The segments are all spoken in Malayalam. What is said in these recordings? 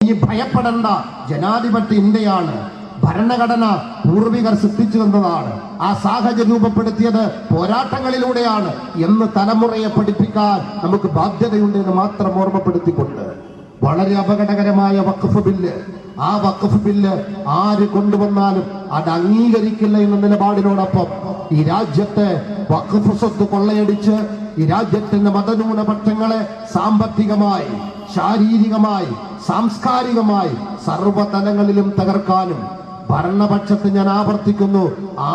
ഈ ഭയപ്പെടേണ്ട ജനാധിപത്യ ഇന്ത്യയാണ്. ഭരണഘടന പൂർവികർ സൃഷ്ടിച്ചു തന്നതാണ്. ആ സാഹചര്യം രൂപപ്പെടുത്തിയത് പോരാട്ടങ്ങളിലൂടെയാണ് എന്ന് തലമുറയെ പഠിപ്പിക്കാൻ നമുക്ക് ബാധ്യതയുണ്ട് എന്ന് മാത്രം ഓർമ്മപ്പെടുത്തിക്കൊണ്ട്, വളരെ അപകടകരമായ വഖഫ് ബില്ല്, ആ വഖഫ് ബില്ല് ആര് കൊണ്ടുവന്നാലും അത് അംഗീകരിക്കില്ല എന്ന നിലപാടിനോടൊപ്പം ഈ രാജ്യത്തെ വഖഫ് സ്വത്ത് കൊള്ളയടിച്ച് ഈ രാജ്യത്തിന്റെ മതന്യൂനപക്ഷങ്ങളെ സാമ്പത്തികമായി, ശാരീരികമായി, സാംസ്കാരികമായി സർവ്വതലങ്ങളിലും തകർക്കാനും ഭരണപക്ഷത്ത്, ഞാൻ ആവർത്തിക്കുന്നു,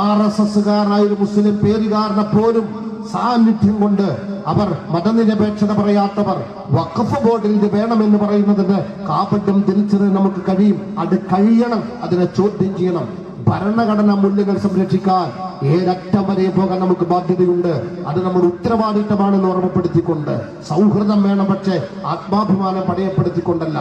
RSSകാരനായ ഒരു മുസ്ലിം പേരുകാരനെ പോലും സാന്നിധ്യം കൊണ്ട് അവർ മതനിരപേക്ഷത പറയാത്തവർ വഖഫ് ബോർഡിൽ ഇത് വേണമെന്ന് പറയുന്നതിന്റെ കാപട്യം തിരിച്ചറിയാൻ നമുക്ക് കഴിയും. അത് കഴിയണം, അതിനെ ചോദ്യം ചെയ്യണം. ഭരണഘടനാ മൂല്യങ്ങൾ സംരക്ഷിക്കാൻ ഏതറ്റം വരെ പോകാൻ നമുക്ക് ബാധ്യതയുണ്ട്. അത് നമ്മുടെ ഉത്തരവാദിത്തമാണെന്ന് ഓർമ്മപ്പെടുത്തിക്കൊണ്ട്, സൗഹൃദം വേണം, പക്ഷേ ആത്മാഭിമാനം പടയപ്പെടുത്തിക്കൊണ്ടല്ല.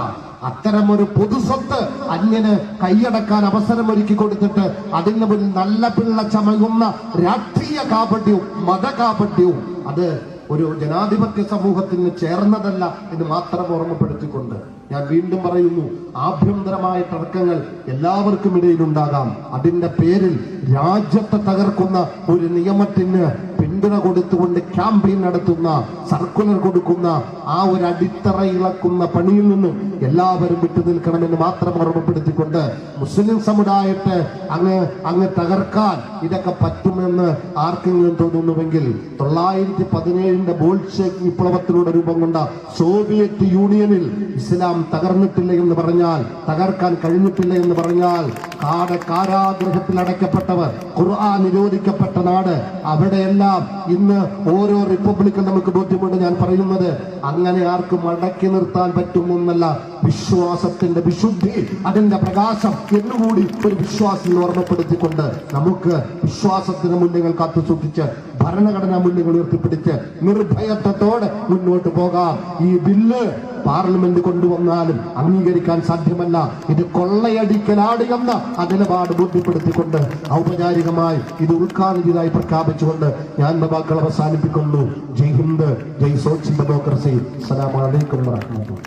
അത്തരമൊരു പൊതുസ്വത്ത് അന്യന് കൈയടക്കാൻ അവസരമൊരുക്കി കൊടുത്തിട്ട് അതിന് മുന്നിൽ നല്ല പിള്ള ചമയുന്ന രാഷ്ട്രീയ കാപട്യവും മതകാപട്യവും അത് ഒരു ജനാധിപത്യ സമൂഹത്തിന് ചേർന്നതല്ല എന്ന് മാത്രം ഓർമ്മപ്പെടുത്തിക്കൊണ്ട് ഞാൻ വീണ്ടും പറയുന്നു, ആഭ്യന്തരമായ തർക്കങ്ങൾ എല്ലാവർക്കും ഇടയിലുണ്ടാകാം. അതിന്റെ പേരിൽ രാജ്യത്തെ തകർക്കുന്ന ഒരു നിയമത്തിന് പിന്തുണ കൊടുത്തുകൊണ്ട് ക്യാമ്പയിൻ നടത്തുന്ന, സർക്കുലർ കൊടുക്കുന്ന ആ ഒരു അടിത്തറ ഇളക്കുന്ന പണിയിൽ നിന്നും എല്ലാവരും വിട്ടുനിൽക്കണമെന്ന് മാത്രം ഓർമ്മപ്പെടുത്തിക്കൊണ്ട്, മുസ്ലിം സമുദായത്തെ അങ്ങ് തകർക്കാൻ ഇതൊക്കെ പറ്റുമെന്ന് ആർക്കെങ്കിലും തോന്നുന്നുവെങ്കിൽ 917 ബോൾഷെവിക് വിപ്ലവത്തിലൂടെ രൂപം കൊണ്ട സോവിയറ്റ് യൂണിയനിൽ ഇസ്ലാം തകർന്നിട്ടില്ല എന്ന് പറഞ്ഞാൽ, തകർക്കാൻ കഴിഞ്ഞിട്ടില്ല എന്ന് പറഞ്ഞാൽ, കാരാഗ്രഹത്തിൽ അടയ്ക്കപ്പെട്ടവർ, ഖുർആൻ നിരോധിക്കപ്പെട്ട നാട്, അവിടെയെല്ലാം ഇന്ന് ഓരോ റിപ്പബ്ലിക്കും നമുക്ക് ബോധ്യമുണ്ട്. ഞാൻ പറയുന്നത് അങ്ങനെ ആർക്കും അടക്കി നിർത്താൻ പറ്റുമെന്നല്ല, വിശ്വാസത്തിന്റെ വിശുദ്ധി, അതിന്റെ പ്രകാശം എന്നുകൂടി ഒരു വിശ്വാസം ഓർമ്മപ്പെടുത്തിക്കൊണ്ട് നമുക്ക് വിശ്വാസത്തിന്റെ മൂല്യങ്ങൾ കാത്തു സൂക്ഷിച്ച് ഭരണഘടനാ മൂല്യങ്ങൾ ഉയർത്തിപ്പിടിച്ച് നിർഭയത്വത്തോടെ മുന്നോട്ട് പോകാം. ഈ ബില്ല് പാർലമെന്റ് കൊണ്ടുവന്നാലും അംഗീകരിക്കാൻ സാധ്യമല്ല. ഇത് കൊള്ളയടിക്കലാണ് എന്ന നിലപാട് ബോധ്യപ്പെടുത്തിക്കൊണ്ട് ഔപചാരികമായി ഇത് ഉദ്ഘാടനമായി പ്രഖ്യാപിച്ചുകൊണ്ട് ഞാൻ വാക്കുകൾ അവസാനിപ്പിക്കുന്നു. ജയ് ഹിന്ദ്, ജയ് സോഷ്യൽ ഡെമോക്രസി. അസ്സലാമു അലൈക്കും വറഹ്മത്തുള്ളാഹി.